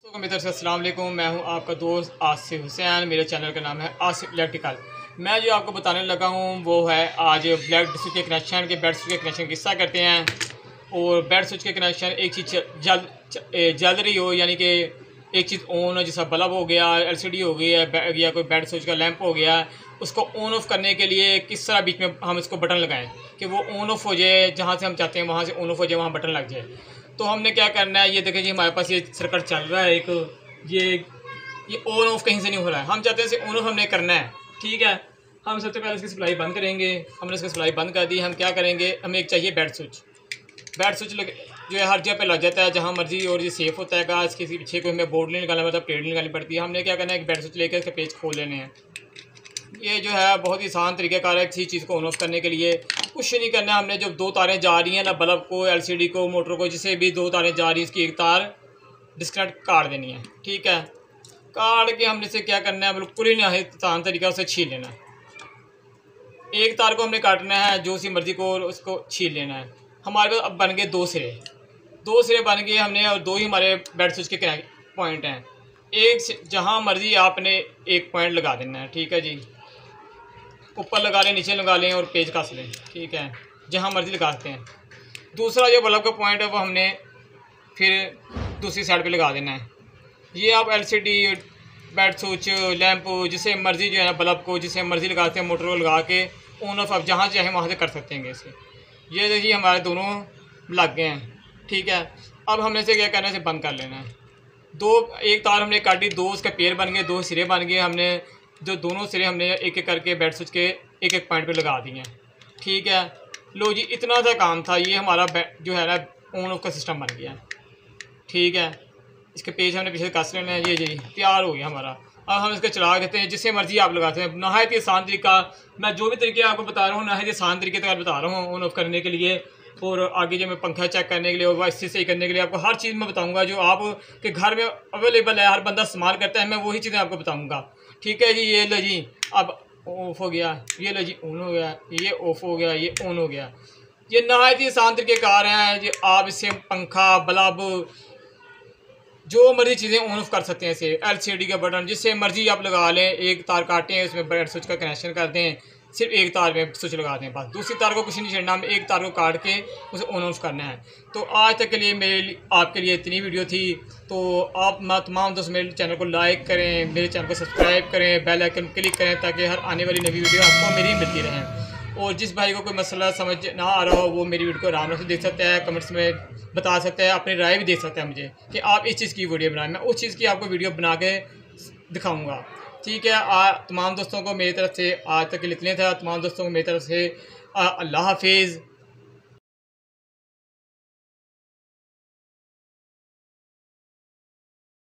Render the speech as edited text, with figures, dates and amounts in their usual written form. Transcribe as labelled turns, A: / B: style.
A: तो मेरी तरफ से अस्सलाम वालेकुम। मैं हूं आपका दोस्त आसिफ हुसैन। मेरे चैनल का नाम है आसिफ इलेक्ट्रिकल। मैं जो आपको बताने लगा हूं वो है आज ब्लैक स्विच के कनेक्शन के बेड स्विच के कनेक्शन किस्सा करते हैं। और बेड स्विच के कनेक्शन एक चीज़ जल रही हो, यानी कि एक चीज़ ऑन हो, जैसा बल्ब हो गया, LCD हो गई है, या कोई बेड स्विच का लैंप हो गया, उसको ऑन ऑफ करने के लिए किस तरह बीच में हम इसको बटन लगाएं कि वो ऑन ऑफ हो जाए, जहाँ से हम चाहते हैं वहाँ से ऑन ऑफ हो जाए, वहाँ बटन लग जाए। तो हमने क्या करना है, ये देखें जी हमारे पास ये सर्किट चल रहा है एक, ये ऑन ऑफ कहीं से नहीं हो रहा है। हम चाहते हैं इसे ऑन ऑफ हमने करना है, ठीक है। हम सबसे पहले इसकी सप्लाई बंद करेंगे। हमने इसकी सप्लाई बंद कर दी। हम क्या करेंगे, हमें एक चाहिए बेड स्विच जो है हर जगह पे लग जाता है जहाँ मर्जी, और ये सेफ़ होता है। इसके पीछे कोई हमें बोर्ड नहीं निकालना पड़ता, प्लेट नहीं निकालनी पड़ती है। हमने क्या करना है, एक बेड स्विच लेकर इसके पेज खोल लेने हैं। ये जो है बहुत ही आसान तरीक़ेकार है किसी चीज़ को ऑन ऑफ करने के लिए। कुछ नहीं करना है, हमने जो दो तारें जा रही हैं ना, बल्ब को, LCD को, मोटर को, जिसे भी दो तारें जा रही हैं, इसकी एक तार डिस्कनेक्ट काट देनी है, ठीक है। काट के हमने से क्या करना है, बिल्कुल ही आसान तरीका से छील लेना है। एक तार को हमने काटना है, जो सी मर्ज़ी को उसको छील लेना है। हमारे पास अब बन गए दो सिरे बन गए हमने, और दो ही हमारे बेड स्विच के पॉइंट हैं। एक जहाँ मर्ज़ी आपने एक पॉइंट लगा देना है, ठीक है जी। ऊपर लगा लें, नीचे लगा लें, और पेज कस लें, ठीक है, जहाँ मर्ज़ी लगाते हैं। दूसरा जो बल्ब का पॉइंट है वो हमने फिर दूसरी साइड पे लगा देना है। ये आप LCD, बेड स्विच, लैंप, जिसे मर्ज़ी जो है ना, बल्ब को जिसे मर्ज़ी लगाते हैं, मोटर को लगा के ऑन ऑफ आप जहाँ चाहें वहाँ से कर सकते हैं इसे। ये देखिए हमारे दोनों लग गए हैं, ठीक है। अब हमने से क्या करना है, इसे बंद कर लेना है। एक तार हमने काटी, दो उसके पेड़ बन गए, दो सिरे बन गए। हमने जो दोनों सिरे हमने एक एक करके बेड स्विच के एक एक पॉइंट पे लगा दिए हैं, ठीक है। लो जी, इतना सा काम था। ये हमारा जो है ना ऑन ऑफ का सिस्टम बन गया, ठीक है। इसके पेज हमने पीछे कस लेना है। ये जी तैयार हो गया हमारा। अब हम इसको चला देते हैं, जिससे मर्जी आप लगाते हैं। नहायत ही आसान तरीका, मैं जो भी तरीके आपको बता रहा हूँ नहायत ही आसान तरीके तक बता रहा हूँ ऑन ऑफ करने के लिए। और आगे जो मैं पंखा चेक करने के लिए और वाइस सही करने के लिए आपको हर चीज़ मैं बताऊँगा जो आप के घर में अवेलेबल है, हर बंदा इस्तेमाल करता है, मैं वही चीज़ें आपको बताऊँगा, ठीक है जी। ये लो जी, अब ऑफ हो गया, ये लो जी ऑन हो गया, ये ऑफ हो गया, ये ऑन हो गया। ये नहायत ही आसान तरीक़ेकार हैं जी। आप इससे पंखा, बल्ब, जो मर्जी चीज़ें ऑन ऑफ कर सकते हैं। इसे LCD का बटन जिससे मर्जी आप लगा लें। एक तार काटें, उसमें बेड स्विच का कनेक्शन कर दें, सिर्फ एक तार में स्विच लगा दें, बस दूसरी तार को कुछ नहीं छेड़ना, हमें एक तार को काट के उसे ऑन ऑफ करना है। तो आज तक के लिए आपके लिए इतनी वीडियो थी। तो आप तमाम दोस्त मेरे चैनल को लाइक करें, मेरे चैनल को सब्सक्राइब करें, बेल आइकन क्लिक करें, ताकि हर आने वाली नई वीडियो आपको मेरी मिलती रहें। और जिस भाई को कोई मसला समझ ना आ रहा हो, वो मेरी वीडियो को आराम से देख सकता है, कमेंट्स में बता सकता है, अपनी राय भी दे सकता है मुझे कि आप इस चीज़ की वीडियो बनाएं। मैं उस चीज़ की आपको वीडियो बना के दिखाऊंगा, ठीक है। तमाम दोस्तों को मेरी तरफ से आज तक के लिए इतने था। तमाम दोस्तों को मेरी तरफ से अल्लाह हाफिज़।